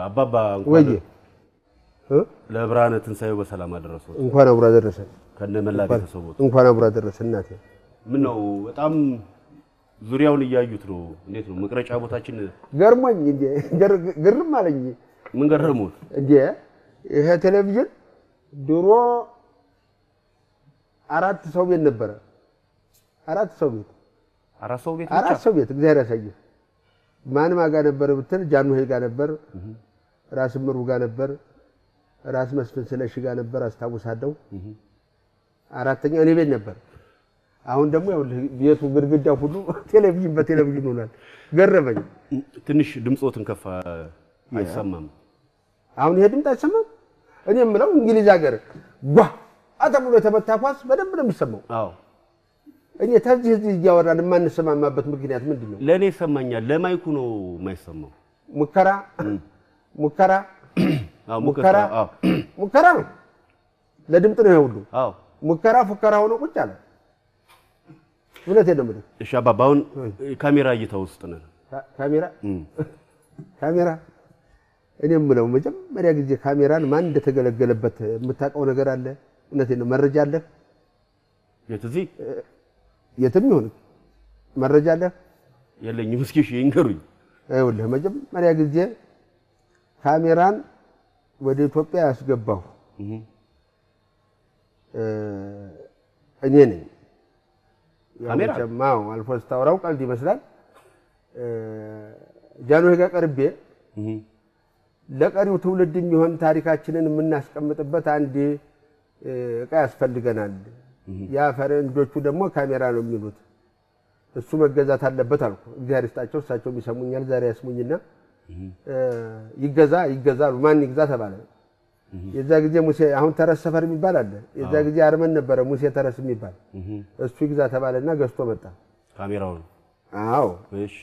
አባባ ወይ ለብርሃነ ትንሳኤው በሰላም አደረሰው እንኳን አብራ ደረሰ ከነ መላ ቤተሰቦት እንኳን አብራ ደረሰ እናቴ ምን ነው በጣም ዙሪያውን እያዩት ነው እንዴት ነው መቅረጫ ቦታችን ገርሞኝ እንዴ ግርም አለኝ ምን ገረሙት እንዴ ይሄ ቴሌቪዥን ድሮ አራት ሰው ቤት ነበር አራት ሰው ቤት እግዚአብሔር ያሳየህ ማን ማጋ ነበር ብትል ጃኑ ሄጋ ነበር ራስ ምሩ ጋር ነበር ራስ መስፍን ስለሽ ጋር ነበር አስታውሳለሁ አራተኛ እኔ ቤት ነበር አሁን ደግሞ ያው ቤቱ ግድግዳው ሁሉ ቴሌቪዥን በቴሌቪዥን ሆኗል ገረመኝ ትንሽ ድምጾትን ከፋ አይሰማም አሁን ይሄ ድምጽ አይሰማም እኔ የምለው እንግሊዝ ሀገር ጓ አተብሎ የተመታኳስ በደንብ ነው የሚሰማው አዎ እኔ ታዚህ እዚህ ያወራን ማንሰማማበት ምክንያት ምንድነው ለኔ ይሰማኛል ለማይኩ ነው የማይሰማው ሙከራ ነው ለድምጽ ነው ይሁሉ አዎ ሙከራ ፉከራ ሆኖ ቁጭ አለ ሁለቴ ነው ማለት እሺ አባባውን ካሜራ እይታ ውስጥ ነን ካሜራ እኔ የምለው መጀመሪያ ጊዜ ካሜራን ማን እንደተገለገለበት የምታውቀው ነገር አለ እነቴ ነው መረጃ አለ የትም ይሁን መረጃ አለ የለኝም እስኪ እሺ ይንገሩኝ አይወልህ መጀመሪያ ጊዜ ካሜራን ወደ ኢትዮጵያ ያስገባው እኔ ነኝ ካሜራ ማው አልፎስ ታውራው ቀልድ ይመስላል ጃኑ ሄጋ ቀርቤ ለቀሪው ትውልድ የሚሆን ታሪካችንን የምናስቀምጥበት አንድ እቃ ያስፈልገናል ያ ፈረንጆቹ ደግሞ ካሜራ ነው የሚሉት እሱ መገዛት አለበት አልኩ እግዚአብሔር ይስጣቸው እሳቸው ቢሰሙኛል ዛሬ ያስሙኝና ይገዛሉ ማን ይግዛ ተባለ የዛ ጊዜ ሙሴ አሁን ተረስ ሰፈር የሚባል አለ የዛ ጊዜ አርመን ነበረ ሙሴ ተረስ የሚባል እሱ ይግዛ ተባለና ገዝቶ መጣ ካሜራው አዎ እሺ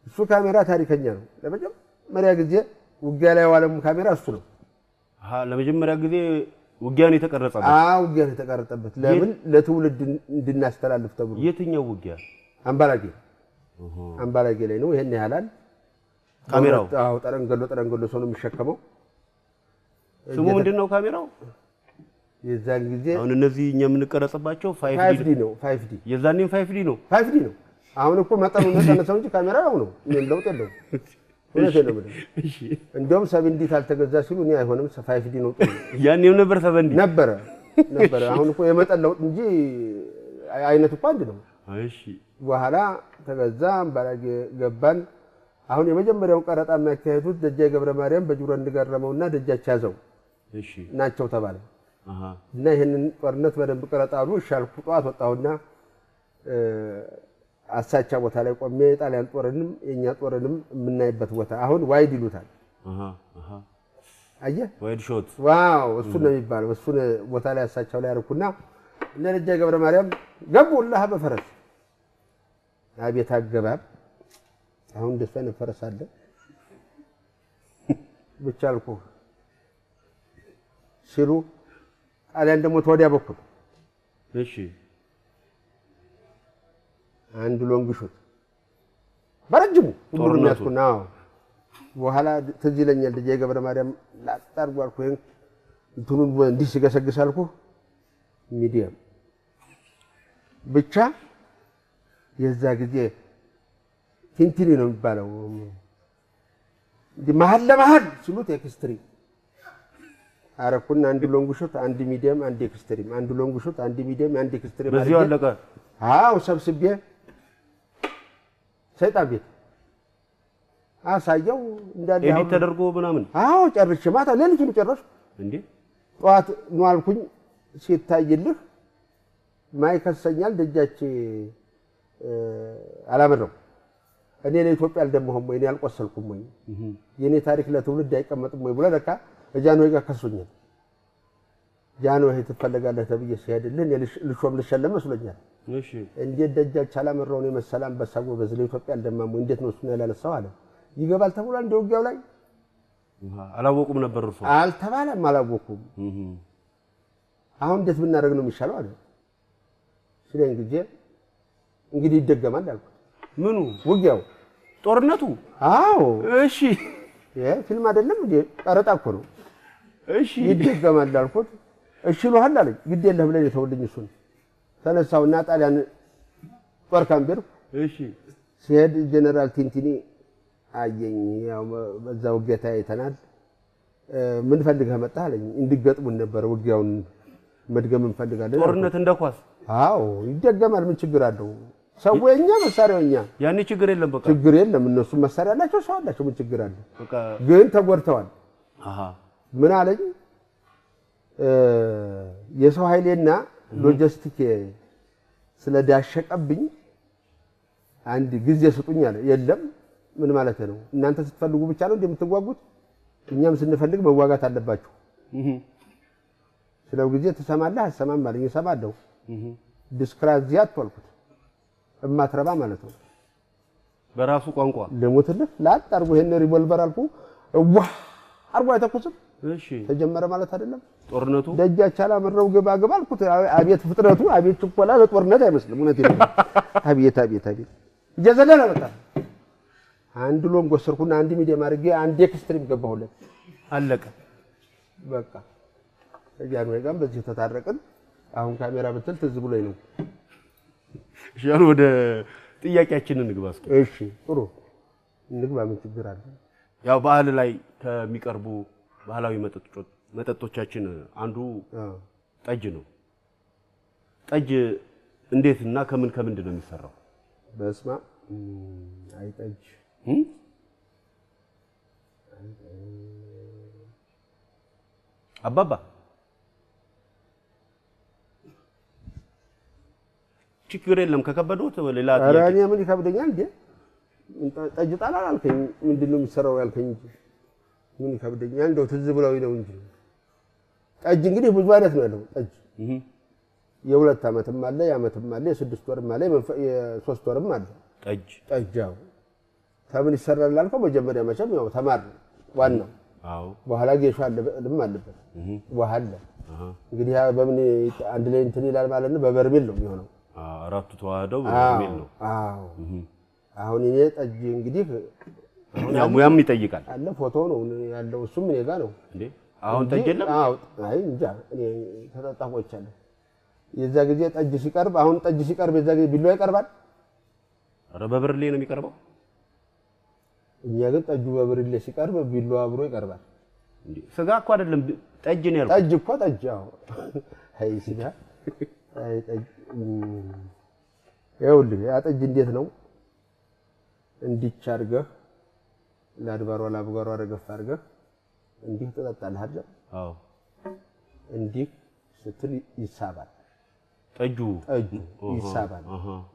እሱ ካሜራ ታሪከኛ ነው ለመጀመሪያ ጊዜ ውጊያ ላይ ዋለም ካሜራ እሱ ነው ለመጀመሪያ ጊዜ ውጊያን የተቀረጸበት ውጊያን የተቀረጸበት ለምን ለትውልድ እንድናስተላልፍ ተብሎ የትኛው ውጊያ አምባላጌ ላይ ነው ይሄን ያህላል ካሜራው ጠረንገሎ ሰው ነው የሚሸከመው ስሙ ምንድነው ካሜራው የዛን ጊዜ አሁን እነዚህ እኛ የምንቀረጽባቸው 5D ነው 5D የዛኔም 5D ነው አሁን እኮ መጠኑ ነሰነሰው እንጂ ካሜራው ነው ምን ለውጥ የለው ወለተ ነው ማለት እሺ እንደውም 7D ታልተገዛ ሲሉ እኔ አይሆንም 5D ነው ጥሩ ያኔው ነበር 7D ነበር አሁን እኮ የመጠን ለውጥ እንጂ አይነት እኮ አንድ ነው እሺ በኋላ ተገዛ አምባላጌ ገባን አሁን የመጀመሪያው ቀረጣ የሚያካሂዱት ደጃይ ገብረ ማርያም በጁረ እንገረመውና ደጃች ያዘው እሺ ናቸው ተባለ እና ይሄንን ጦርነት በደንብ ቀረጣሉ ሻልኩ ጧት ወጣውና አሳቻ ቦታ ላይ ቆሜ ጣሊያን ጦርንም የኛ ጦርንም የምናይበት ቦታ አሁን ዋይድ ይሉታል አየ ዋይድ ሾት ዋው እሱ ነው የሚባለው እሱ ቦታ ላይ አሳቻው ላይ አርኩና እነ ደጃይ ገብረ ማርያም ገቡላህ በፈረስ አቤት አገባብ አሁን ደስ አይነት ፈረስ አለ ብቻ አልኩ ሲሉ ጣሊያን ደግሞ ተወዲያ በኩል እሺ አንድ ሎንግ ሾት በረጅሙ ሁሉም ያስኩና በኋላ ትዝ ይለኛል ደጃይ ገብረ ማርያም ላጣርጉ አልኩ እንትኑን እንዲህ ሲገሰግስ አልኩ ሚዲየም ብቻ የዛ ጊዜ ቲንቲኒ ነው የሚባለው መሀል ለመሀል ሲሉት ኤክስትሪም አረኩና አንድ ሎንግ ሾት አንድ ሚዲየም አንድ ኤክስትሪም አንድ ሎንግ ሾት አንድ ሚዲየም አንድ ኤክስትሪም በዚህ አለቀ ሰብስቤ ሰይጣን ቤት አሳየው እንዳለ ኤዲት ተደርጎ ምናምን ጨርሼ ማታ ሌሊቱን ጨረስኩ እንዴ ጧት ነው አልኩኝ ሲታይልህ ማይከሰኛል ደጃች አላመረው እኔ ለኢትዮጵያ አልደመሁም ወይ እኔ አልቆሰልኩም ወይ የኔ ታሪክ ለትውልድ አይቀመጥም ወይ ብሎ ለካ ጃንሆይ ጋር ከሱኛል ጃንሆይ ትፈልጋለህ ተብዬ ሲሄድልህ እኔ ልሾም ልሸለም መስሎኛል እሺ እንዴት ደጃች አላመረው ነው መሰላም በሳጎ በዝለ ኢትዮጵያ አልደማም ወይ እንዴት ነው እሱን ያላነሳው አለ ይገባል ተብሏል እንደ ውጊያው ላይ አላወቁም ነበር እርሱ አልተባለም አላወቁም አሁን እንዴት ብናደርግ ነው የሚሻለው አለ ስለዚህ ጊዜ እንግዲህ ይደገማል አልኩ ምኑ ውጊያው ጦርነቱ እሺ ይሄ ፊልም አይደለም እንዴ ቀረጣ እኮ ነው እሺ ይደገማል አልኩት እሺ ይሉሃል አለኝ ግድ የለህም ብለህ ተወልኝ እሱን ተነሳውና ጣሊያን ጦር ካምፕ እሺ ሲሄድ ጀነራል ቲንቲኒ አየኝ ያው በዛው ጌታ አይተናል ምን ፈልገህ መጣህ አለኝ እንድገጥሙን ነበር ውጊያውን መድገም እንፈልጋለን ጦርነት እንደኳስ አዎ ይደገማል ምን ችግር አለው ሰውኛ መሳሪያውኛ ያኔ ችግር የለም በቃ ችግር የለም እነሱ መሳሪያ አላቸው ሰው አላቸው ምን ችግር አለው በቃ ግን ተጎድተዋል ምን አለኝ የሰው ኃይሌና ሎጂስቲክ ስለዳሸቀብኝ አንድ ጊዜ ስጡኝ አለ የለም ምን ማለት ነው እናንተ ስትፈልጉ ብቻ ነው እንደምትዋጉት እኛም ስንፈልግ መዋጋት አለባችሁ ስለው ጊዜ ተሰማለህ አሰማም ማለት ይሰማለሁ ዲስክራዚያት ወልኩት እማትረባ ማለት ነው በራሱ ቋንቋ ለሞትልህ ላጥ አርጎ ይሄን ሪቮልቨር አልኩ ዋ አርጎ አይተኩስም እሺ ተጀመረ ማለት አይደለም ጦርነቱ ደጃቻላ መረው ገባ አልኩት አቤት ፍጥረቱ አቤት ችኮላ ለጦርነት አይመስልም እውነቴን ነው አቤት እየዘለለ መጣ አንድ ሎንግ ወሰርኩና አንድ ሚዲየም አድርጌ አንድ ኤክስትሪም ገባሁለት አለቀ በቃ እያኑ ጋር በዚህ ተታረቅን አሁን ካሜራ ብትል ትዝ ብሎኝ ነው ሻሉ ወደ ጥያቄያችንን እንግባ እስኪ እሺ ጥሩ እንግባ ምን ችግር አለ ያው ባህል ላይ ከሚቀርቡ ባህላዊ መጠጦቻችን አንዱ ጠጅ ነው ጠጅ እንዴትና ከምንድን ነው የሚሰራው በስማ አይ ጠጅ አባባ ችግር የለም ከከበዶት ሌላ ጥያቄ አራኛ ምን ይከብደኛል እንዴ ጠጅ ጣላ አልከኝ ምንድነው የሚሰራው ያልከኝ ምን ይከብደኛል እንደው ትዝ ብለው ነው እንጂ ጠጅ እንግዲህ ብዙ አይነት ነው ያለው ጠጅ የሁለት ዓመትም አለ የዓመትም አለ የስድስት ወርም አለ የሶስት ወርም አለ ጠጃው ታምን ይሰራል አልከው መጀመሪያ መቼም ያው ተማር ዋናው አዎ በኋላ ጌሾ አለበት ውሃ አለ እንግዲህ በምን አንድ ላይ እንትን ይላል ማለት ነው በበርሜል ነው የሚሆነው አራቱ ተዋህደው በበርሜል ነው አዎ አሁን እኔ ጠጅ እንግዲህ ያው ሙያም ይጠይቃል አለ ፎቶ ነው ያለው እሱም እኔ ጋር ነው እንዴ አሁን ጠጅ የለም አዎ አይ እንጃ እኔ ተጣጣቆቻለሁ የዛ ጊዜ ጠጅ ሲቀርብ አሁን ጠጅ ሲቀርብ የዛ ጊዜ ቢሎ ይቀርባል ኧረ በብርሌ ነው የሚቀርበው እኛ ግን ጠጁ በብርሌ ሲቀርብ ቢሎ አብሮ ይቀርባል እንዴ ስጋ እኮ አይደለም ጠጅ ነው ያልኩት ጠጅ እኮ ጠጅ አዎ አይ ስጋ አይ ጠጅ ይኸውልህ ያ ጠጅ እንዴት ነው እንዲች አድርገህ ለአድባሯ ለአብጋሯ ረገፍ አድርገህ እንዲህ ትጠጣለህ አይደል አዎ እንዲህ ስትል ይሳባል ጠጁ ይሳባል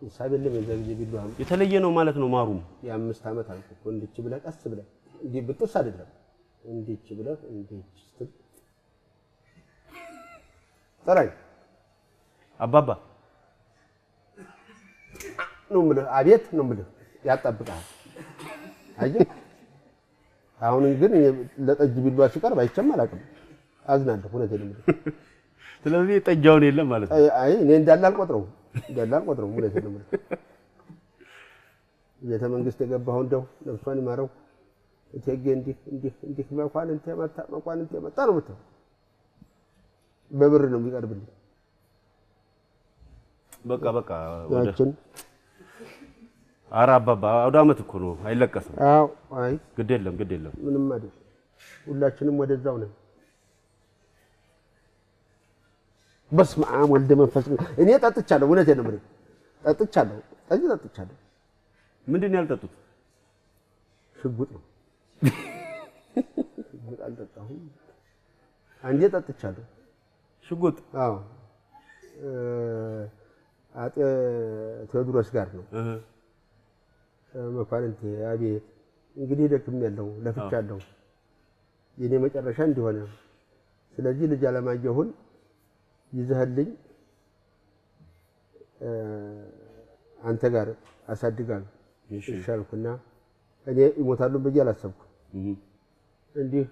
ይሳብ የለም የዛ ጊዜ ቢሉ የተለየ ነው ማለት ነው ማሩም የአምስት ዓመት አልኩ እኮ እንዲች ብለህ ቀስ ብለህ እንዲህ ብጥስ አይደለም እንዲች ብለህ እንዲች ስትል ጥራይ አባባ ነው የምልህ አቤት ነው የምልህ ያጣብቃል አየህ አሁን ግን ለጠጅ ቢሏ ሲቀርብ አይቼም አላውቅም አዝናለሁ እውነቴን ነው ስለዚህ ጠጃውን የለም ማለት ነው አይ እኔ እንዳላል ቆጥረው እውነቴን ነው ቤተ መንግስት የገባው እንደው ነፍሷን ይማረው እቴጌ እንዲህ መኳንንቴ መጣ ነው የምትለው በብር ነው የሚቀርብልኝ በቃ ወደ ኧረ አባባ አውደ ዓመት እኮ ነው አይለቀስም አዎ አይ ግድ የለም ምንም አይደል ሁላችንም ወደዛው ነን በስመ አብ ወልደ መንፈስ እኔ ጠጥቻለሁ እውነቴን ነው የምልህ ጠጥቻለሁ ምንድን ነው ያልጠጡት ሽጉጥ ነው ሽጉጥ አልጠጣሁም አንዴ ጠጥቻለሁ ሽጉጥ አዎ አጤ ቴዎድሮስ ጋር ነው መኳንንቴ አቤት እንግዲህ ደክሜያለሁ ለፍቻለሁ የኔ መጨረሻ እንዲሆነ ስለዚህ ልጅ አለማየሁን ይዘህልኝ አንተ ጋር አሳድጋለሁ ይሻልኩና እኔ ይሞታሉ ብዬ አላሰብኩም እንዲህ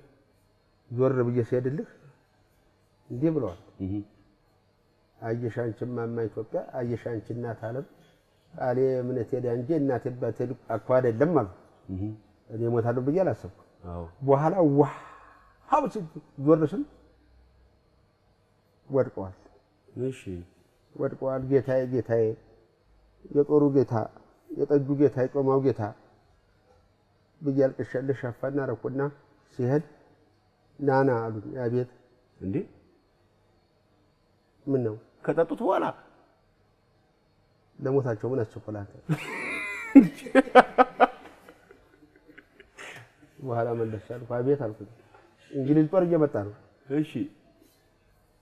ዞር ብዬ ሲሄድልህ እንዲህ ብለዋል አየሽ አንቺ ማማ ኢትዮጵያ አየሽ አንቺ እናት ዓለም ቃሌ እምነቴ ዳንጄ እናቴ ባቴ አኳ አይደለም ማለት እኔ ይሞታሉ ብዬ አላሰብኩም በኋላ ዋው ዞር ስል ወድቀዋል። እሺ ወድቀዋል። ጌታዬ ጌታዬ የጦሩ ጌታ የጠጁ ጌታ የቆማው ጌታ ብያልቅሻለሽ ሸፋና ረኩና ሲሄድ ናና አሉኝ። አቤት እንዴ ምን ነው ከጠጡት በኋላ ለሞታቸው ምን አስቸኮላንተ? በኋላ መለስሻለሁ። አቤት አልኩኝ። እንግሊዝ ጦር እየመጣ ነው። እሺ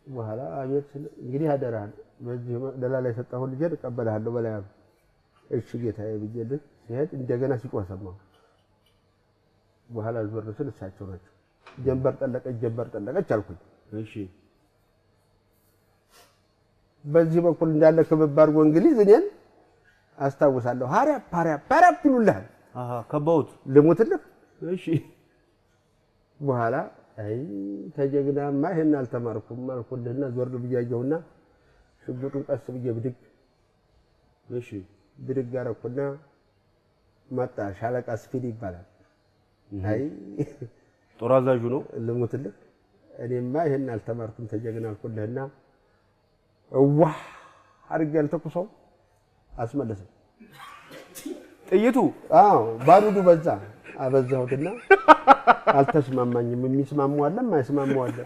በኋላ አቤት እንግዲህ አደራህን በዚህ መቅደላ ላይ ሰጣሁ ልጄን እቀበልሃለሁ በላይ አሉ። እሺ ጌታዬ ብዬልህ ሲሄድ እንደገና ሲጮህ ሰማሁ። በኋላ ዞር ስል እሳቸው ናቸው። ጀንበር ጠለቀች አልኩኝ። እሺ በዚህ በኩል እንዳለ ክብብ አድርጎ እንግሊዝ እኔን አስታውሳለሁ። ሀሪያ ይሉልሃል። ከበውት ልሙትልህ። እሺ በኋላ አይ ተጀግናማ ይሄን አልተማርኩም አልኩልህና ዞር ብዬ አየሁና ሽጉጡን ቀስ ብዬ ብድግ አደረኩና መጣ። ሻለቃ ስፒድ ይባላል። አይ ጦር አዛዡ ነው። ልሙትልህ እኔማ ይሄን አልተማርኩም ተጀግና አልኩልህና አድርጌ አልተኩሰው አስመለሰኝ ጥይቱ። ባሩዱ በዛ አበዛሁትና አልተስማማኝም። የሚስማማው አለ የማይስማማው አለ።